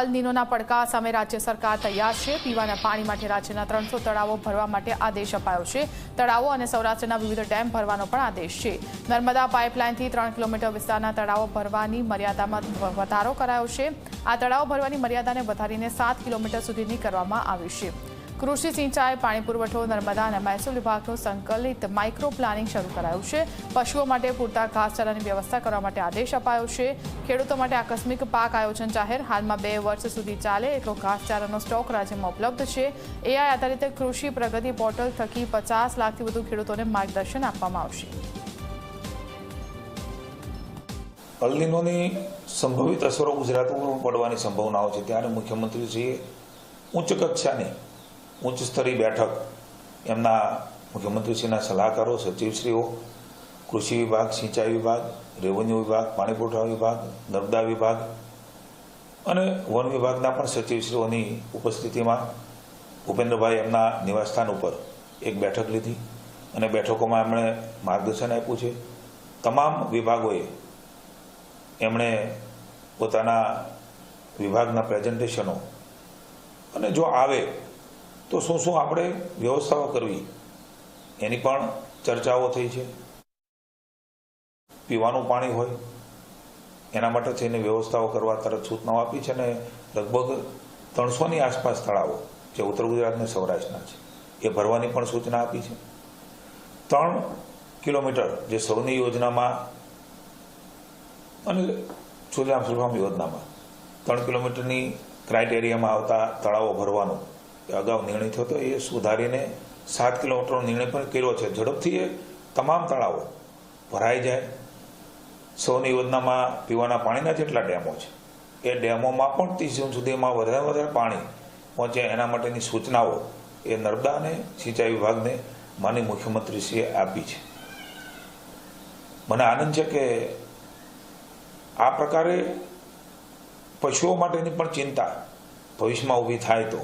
હાલ નીનોના પડકાર સામે રાજ્ય સરકાર તૈયાર છે। પીવાના પાણી માટે રાજ્યના 300 તળાવો ભરવા માટે આદેશ અપાયો છે। તળાવો અને સૌરાષ્ટ્રના વિવિધ ડેમ ભરવાનો પણ આદેશ છે। નર્મદા પાઇપલાઇનથી 3 કિલોમીટર વિસ્તારના તળાવો ભરવાની મર્યાદામાં વધારો કરાયો છે। આ તળાવો ભરવાની મર્યાદાને વધારીને 7 કિલોમીટર સુધીની કરવામાં આવી છે। કૃષિ સિંચાઈ, પાણી પુરવઠો, નર્મદા અને મહેસૂલ વિભાગનું સંકલિત માઇક્રો પ્લાનિંગ શરૂ કરાયું છે। પશુઓ માટે પૂરતા ઘાસચારાની વ્યવસ્થા કરવા માટે આદેશ અપાયો છે। ખેડૂતો માટે આકસ્મિક પાક આયોજન જાહેર। હાલમાં 2 વર્ષ સુધી ચાલે એટલો ઘાસચારાનો સ્ટોક રાજ્યમાં ઉપલબ્ધ છે। એઆઈ આધારિત કૃષિ પ્રગતિ પોર્ટલ થકી 50 લાખથી વધુ ખેડૂતોને માર્ગદર્શન આપવામાં આવશે। અલ નીનોની સંભવિત અસરો ગુજરાત ઉપર પડવાની સંભાવનાઓ છે, ત્યારે મુખ્યમંત્રીશ્રીએ ઉચ્ચ કક્ષાની ઉચ્ચ સ્તરીય બેઠક એમના મુખ્યમંત્રીશ્રીના સલાહકારો, સચિવશ્રીઓ, કૃષિ વિભાગ, સિંચાઈ વિભાગ, રેવન્યુ વિભાગ, પાણી પુરવઠા વિભાગ, નર્મદા વિભાગ અને વન વિભાગના પણ સચિવશ્રીઓની ઉપસ્થિતિમાં ભૂપેન્દ્રભાઈ એમના નિવાસસ્થાન ઉપર એક બેઠક લીધી અને બેઠકોમાં એમણે માર્ગદર્શન આપ્યું છે। તમામ વિભાગોએ એમણે પોતાના વિભાગના પ્રેઝન્ટેશનો અને જો આવે તો શું શું આપણે વ્યવસ્થાઓ કરવી એની પણ ચર્ચાઓ થઈ છે। પીવાનું પાણી હોય એના માટે થઈને વ્યવસ્થાઓ કરવા તરફ સૂચનાઓ આપી છે અને લગભગ 300ની આસપાસ તળાવો જે ઉત્તર ગુજરાત અને સૌરાષ્ટ્રના છે એ ભરવાની પણ સૂચના આપી છે। 3 કિલોમીટર જે સૌની યોજનામાં અને સુજલામ સુફલામ યોજનામાં 3 કિલોમીટરની ક્રાઇટેરિયામાં આવતા તળાવો ભરવાનો અગાઉ નિર્ણય થયો હતો, એ સુધારીને 7 કિલોમીટરનો નિર્ણય પણ કર્યો છે। ઝડપથી એ તમામ તળાવો ભરાઈ જાય। સૌની યોજનામાં પીવાના પાણીના જેટલા ડેમો છે એ ડેમોમાં પણ 30 જૂન સુધીમાં વધારે પાણી પહોંચે એના માટેની સૂચનાઓ એ નર્મદા અને સિંચાઈ વિભાગને માનનીય મુખ્યમંત્રીશ્રીએ આપી છે। મને આનંદ છે કે આ પ્રકારે પશુઓ માટેની પણ ચિંતા ભવિષ્યમાં ઊભી થાય તો